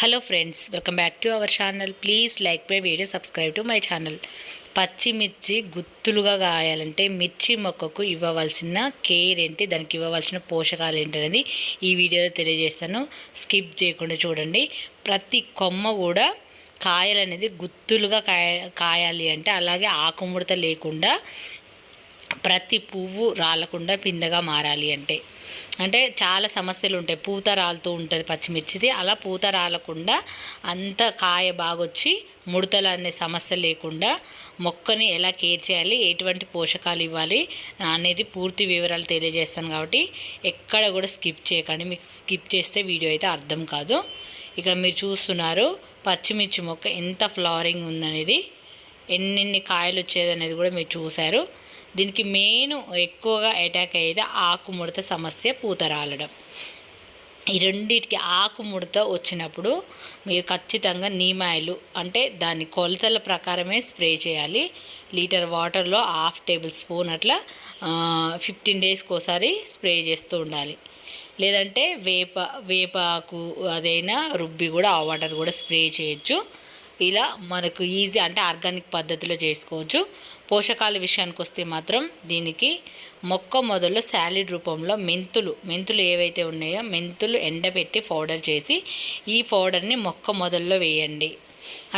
Hello friends, welcome back to our channel. Please like my video, subscribe to my channel. పచ్చిమిర్చి గుత్తులుగా కాయాలంటే మిర్చి మొక్కకు ఇవ్వవలసిన కేర్ ఏంటి, దానికి ఇవ్వవలసిన పోషకాలు ఏంటనేది ఈ వీడియోలో తెలియజేస్తాను. స్కిప్ చేయకుండా చూడండి. ప్రతి కొమ్మ కూడా కాయలు అనేది గుత్తులుగా కాయాలి అంటే, అలాగే ఆకుముడత లేకుండా ప్రతి పువ్వు రాలకుండా పిందగా మారాలి అంటే చాలా సమస్యలు ఉంటాయి. పూత రాలుతూ ఉంటుంది పచ్చిమిర్చిది. అలా పూత రాలకుండా అంత కాయ బాగొచ్చి ముడతలు అనే సమస్య లేకుండా మొక్కని ఎలా కేర్ చేయాలి, ఎటువంటి పోషకాలు ఇవ్వాలి అనేది పూర్తి వివరాలు తెలియజేస్తాను. కాబట్టి ఎక్కడ కూడా స్కిప్ చేయకండి. మీకు స్కిప్ చేస్తే వీడియో అయితే అర్థం కాదు. ఇక్కడ మీరు చూస్తున్నారు పచ్చిమిర్చి మొక్క ఎంత ఫ్లవరింగ్ ఉందనేది, ఎన్నెన్ని కాయలు వచ్చేది అనేది కూడా మీరు చూశారు. దీనికి మెయిన్ ఎక్కువగా అటాక్ అయ్యేది ఆకుముడత సమస్య, పూత రాలడం. ఈ రెండింటికి ఆకుముడత వచ్చినప్పుడు మీరు ఖచ్చితంగా నీమాయిలు అంటే దాని కొలతల ప్రకారమే స్ప్రే చేయాలి. లీటర్ వాటర్లో 1/2 టేబుల్ స్పూన్ అట్లా 15 డేస్కి ఒకసారి స్ప్రే చేస్తూ ఉండాలి. లేదంటే వేపాకు అదైనా రుబ్బి కూడా ఆ వాటర్ కూడా స్ప్రే చేయొచ్చు. ఇలా మనకు ఈజీ అంటే ఆర్గానిక్ పద్ధతిలో చేసుకోవచ్చు. పోషకాల విషయానికి వస్తే మాత్రం దీనికి మొక్క మొదల్లో సాలిడ్ రూపంలో మెంతులు ఏవైతే ఉన్నాయో మెంతులు ఎండబెట్టి పౌడర్ చేసి ఈ పౌడర్ని మొక్క మొదల్లో వేయండి.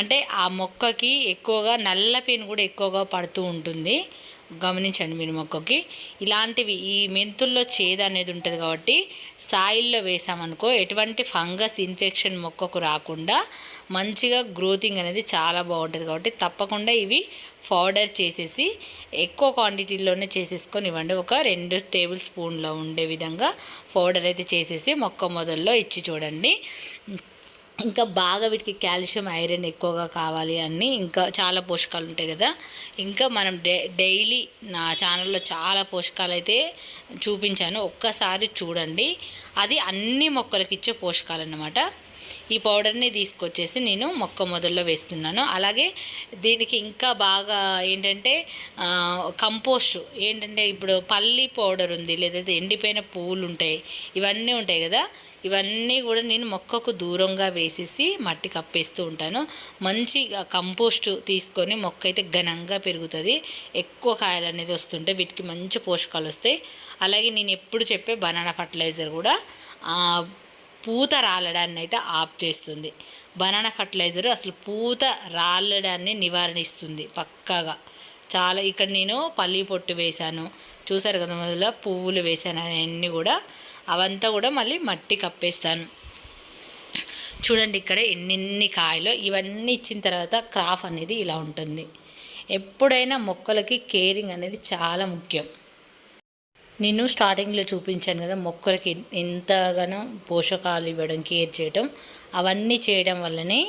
అంటే ఆ మొక్కకి ఎక్కువగా నల్ల పేను కూడా ఎక్కువగా పడుతూ ఉంటుంది, గమనించండి మీరు. మొక్కకి ఇలాంటివి ఈ మెంతుల్లో చేదు అనేది ఉంటుంది కాబట్టి సాయిల్లో వేసామనుకో ఎటువంటి ఫంగస్ ఇన్ఫెక్షన్ మొక్కకు రాకుండా మంచిగా గ్రోతింగ్ అనేది చాలా బాగుంటుంది. కాబట్టి తప్పకుండా ఇవి పౌడర్ చేసేసి ఎక్కువ క్వాంటిటీలోనే చేసేసుకొని ఇవ్వండి. ఒక 2 టేబుల్ స్పూన్లో ఉండే విధంగా పౌడర్ అయితే చేసేసి మొక్క మొదల్లో ఇచ్చి చూడండి. ఇంకా బాగా వీటికి కాల్షియం, ఐరన్ ఎక్కువగా కావాలి అని ఇంకా చాలా పోషకాలు ఉంటాయి కదా. ఇంకా మనం డైలీ నా ఛానల్లో చాలా పోషకాలు అయితే చూపించాను, ఒక్కసారి చూడండి. అది అన్ని మొక్కలకి ఇచ్చే పోషకాలు అన్నమాట. ఈ పౌడర్ని తీసుకొచ్చేసి నేను మొక్క మొదల్లో వేస్తున్నాను. అలాగే దీనికి ఇంకా బాగా ఏంటంటే కంపోస్ట్ ఏంటంటే, ఇప్పుడు పల్లి పౌడర్ ఉంది, లేదంటే ఎండిపోయిన పువ్వులు ఉంటాయి, ఇవన్నీ ఉంటాయి కదా. ఇవన్నీ కూడా నేను మొక్కకు దూరంగా వేసేసి మట్టి కప్పేస్తూ ఉంటాను. మంచి కంపోస్ట్ తీసుకొని మొక్క అయితే ఘనంగా పెరుగుతుంది, ఎక్కువ కాయలు అనేది వస్తుంటాయి, వీటికి మంచి పోషకాలు వస్తాయి. అలాగే నేను ఎప్పుడు చెప్పే బనానా ఫర్టిలైజర్ కూడా పూత రాలడాన్ని అయితే ఆఫ్ చేస్తుంది. బనానా ఫర్టిలైజర్ అసలు పూత రాలడాన్ని నివారణిస్తుంది పక్కాగా. చాలా ఇక్కడ నేను పల్లి పొట్టు వేశాను, చూసారు కదా, మొదల పువ్వులు వేశాను, అవన్నీ కూడా అవంతా కూడా మళ్ళీ మట్టి కప్పేస్తాను. చూడండి ఇక్కడ ఎన్ని కాయలు. ఇవన్నీ ఇచ్చిన తర్వాత క్రాప్ అనేది ఇలా ఉంటుంది. ఎప్పుడైనా మొక్కలకి కేరింగ్ అనేది చాలా ముఖ్యం. నేను స్టార్టింగ్లో చూపించాను కదా మొక్కలకి ఎంతగానో పోషకాలు ఇవ్వడం, కేర్ చేయడం, అవన్నీ చేయడం వల్లనే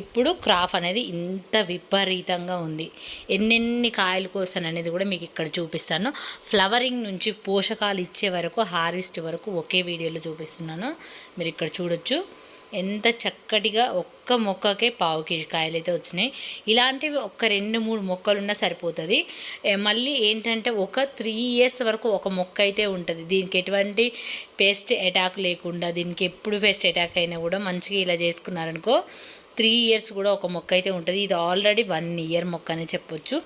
ఇప్పుడు క్రాప్ అనేది ఇంత విపరీతంగా ఉంది. ఎన్నెన్ని కాయలు కోసాను అనేది కూడా మీకు ఇక్కడ చూపిస్తాను. ఫ్లవరింగ్ నుంచి పోషకాలు ఇచ్చే వరకు, హార్వెస్ట్ వరకు ఒకే వీడియోలో చూపిస్తున్నాను. మీరు ఇక్కడ చూడొచ్చు ఎంత చక్కటిగా ఒక్క మొక్కకే 1/2 కేజీ కాయలు అయితే వచ్చినాయి. ఇలాంటివి ఒక 2-3 మొక్కలున్నా సరిపోతుంది. మళ్ళీ ఏంటంటే ఒక 3 ఇయర్స్ వరకు ఒక మొక్క అయితే ఉంటుంది. దీనికి ఎటువంటి పెస్ట్ అటాక్ లేకుండా, దీనికి ఎప్పుడు పెస్ట్ అటాక్ అయినా కూడా మంచిగా ఇలా చేసుకున్నారనుకో 3 ఇయర్స్ కూడా ఒక మొక్క అయితే ఉంటుంది. ఇది ఆల్రెడీ 1 ఇయర్ మొక్క అని చెప్పొచ్చు.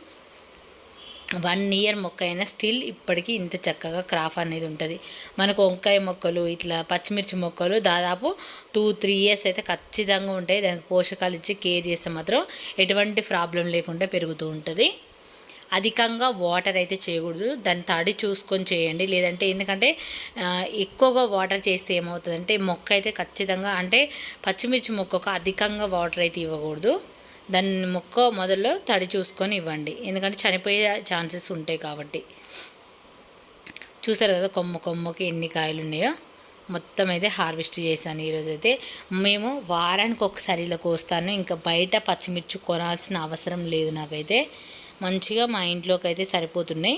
1 ఇయర్ మొక్క అయినా స్టిల్ ఇప్పటికీ ఇంత చక్కగా క్రాప్ అనేది ఉంటుంది. మనకు వంకాయ మొక్కలు, ఇట్లా పచ్చిమిర్చి మొక్కలు దాదాపు 2-3 ఇయర్స్ అయితే ఖచ్చితంగా ఉంటాయి. దానికి పోషకాలు ఇచ్చి కేర్ చేస్తే మాత్రం ఎటువంటి ప్రాబ్లం లేకుండా పెరుగుతూ ఉంటుంది. అధికంగా వాటర్ అయితే చేయకూడదు, దాని తడి చూసుకొని చేయండి. లేదంటే ఎందుకంటే ఎక్కువగా వాటర్ చేస్తే ఏమవుతుందంటే మొక్క అయితే ఖచ్చితంగా అంటే పచ్చిమిర్చి మొక్కకు అధికంగా వాటర్ అయితే ఇవ్వకూడదు. దాన్ని మొక్క మొదల్లో తడి చూసుకొని ఇవ్వండి, ఎందుకంటే చనిపోయే ఛాన్సెస్ ఉంటాయి కాబట్టి. చూసారు కదా కొమ్మకి ఎన్ని కాయలు ఉన్నాయో. మొత్తం అయితే హార్వెస్ట్ చేశాను ఈరోజైతే. మేము వారానికి ఒకసారి ఇలా కోస్తాను. ఇంకా బయట పచ్చిమిర్చి కొనాల్సిన అవసరం లేదు నాకైతే. మంచిగా మా ఇంట్లోకి అయితే సరిపోతున్నాయి.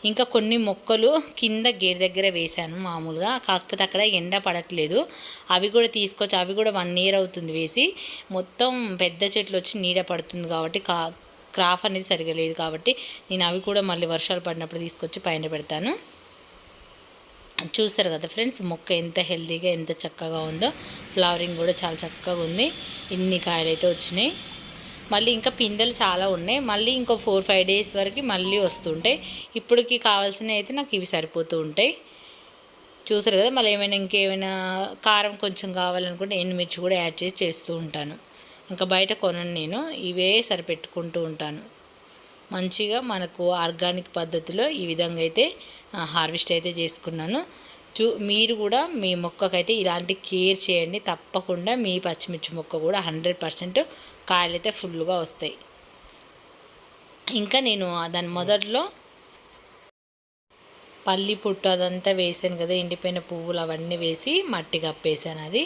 ఇంకా కొన్ని మొక్కలు కింద గేట్ దగ్గర వేశాను మామూలుగా, కాకపోతే అక్కడ ఎండ పడట్లేదు. అవి కూడా తీసుకొచ్చి, అవి కూడా 1 ఇయర్ అవుతుంది వేసి, మొత్తం పెద్ద చెట్లు వచ్చి నీడ పడుతుంది కాబట్టి క్రాప్ అనేది సరిగా లేదు. కాబట్టి నేను అవి కూడా మళ్ళీ వర్షాలు పడినప్పుడు తీసుకొచ్చి పైన పెడతాను. చూసారు కదా ఫ్రెండ్స్, మొక్క ఎంత హెల్తీగా ఎంత చక్కగా ఉందో. ఫ్లవరింగ్ కూడా చాలా చక్కగా ఉంది. ఇన్ని కాయలు అయితే వచ్చినాయి. మళ్ళీ ఇంకా పిందెలు చాలా ఉన్నాయి. మళ్ళీ ఇంకో 4-5 డేస్ వరకు మళ్ళీ వస్తుంటాయి. ఇప్పటికి కావాల్సినవి అయితే నాకు ఇవి సరిపోతూ ఉంటాయి. చూసారు కదా. మళ్ళీ ఏమైనా ఇంకేమైనా కారం కొంచెం కావాలనుకుంటే ఎండుమిర్చి కూడా యాడ్ చేసి చేస్తూ ఉంటాను. ఇంకా బయట కొనను నేను, ఇవే సరిపెట్టుకుంటూ ఉంటాను. మంచిగా మనకు ఆర్గానిక్ పద్ధతిలో ఈ విధంగా అయితే హార్వెస్ట్ అయితే చేసుకున్నాను. మీరు కూడా మీ మొక్కకైతే ఇలాంటి కేర్ చేయండి. తప్పకుండా మీ పచ్చిమిర్చి మొక్క కూడా 100% కాయలైతే ఫుల్గా వస్తాయి. ఇంకా నేను దాని మొదట్లో పల్లి పుట్టు అదంతా వేసాను కదా, ఎండిపోయిన పువ్వులు అవన్నీ వేసి మట్టి కప్పేసాను. అది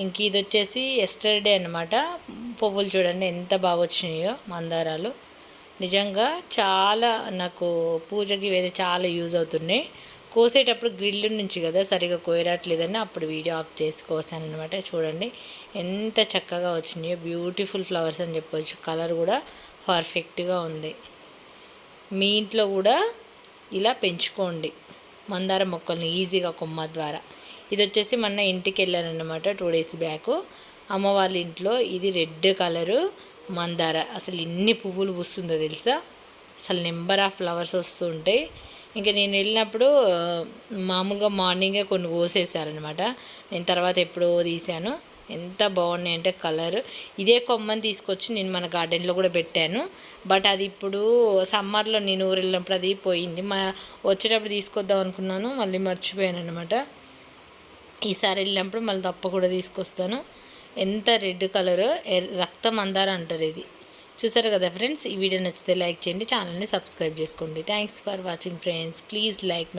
ఇంక ఇది వచ్చేసి ఎస్టర్డే అనమాట. పువ్వులు చూడండి ఎంత బాగా వచ్చినాయో, మందారాలు. నిజంగా చాలా నాకు పూజకి ఇవైతే చాలా యూజ్ అవుతున్నాయి. కోసేటప్పుడు గ్రిల్ నుంచి కదా సరిగా కోయరాట్లేదని అప్పుడు వీడియో ఆఫ్ చేసి కోసాను అనమాట. చూడండి ఎంత చక్కగా వచ్చినాయో, బ్యూటిఫుల్ ఫ్లవర్స్ అని చెప్పవచ్చు. కలర్ కూడా పర్ఫెక్ట్గా ఉంది. మీ ఇంట్లో కూడా ఇలా పెంచుకోండి మందార మొక్కల్ని ఈజీగా కొమ్మ ద్వారా. ఇది వచ్చేసి మొన్న ఇంటికి వెళ్ళాను అనమాట 2 డేస్ బ్యాక్. అమ్మ వాళ్ళ ఇంట్లో ఇది రెడ్ కలరు మందార. అసలు ఎన్ని పువ్వులు పూస్తుందో తెలుసా. అసలు నెంబర్ ఆఫ్ ఫ్లవర్స్ వస్తూ ఉంటాయి. ఇంకా నేను వెళ్ళినప్పుడు మామూలుగా మార్నింగే కొన్ని కోసేసారనమాట. నేను తర్వాత ఎప్పుడో తీసాను. ఎంత బాగున్నాయి అంటే కలర్. ఇదే కొమ్మని తీసుకొచ్చి నేను మన గార్డెన్లో కూడా పెట్టాను. బట్ అది ఇప్పుడు సమ్మర్లో నేను ఊరు వెళ్ళినప్పుడు అది పోయింది. వచ్చేటప్పుడు తీసుకొద్దాం అనుకున్నాను, మళ్ళీ మర్చిపోయాను అనమాట. ఈసారి వెళ్ళినప్పుడు మళ్ళీ తప్పకుండా తీసుకొస్తాను. ఎంత రెడ్ కలర్, రక్త మందార అంటారు ఇది. చూసారు కదా ఫ్రెండ్స్. ఈ వీడియో నచ్చితే లైక్ చేయండి, ఛానల్ని సబ్స్క్రైబ్ చేసుకోండి. Thanks for watching friends. Please like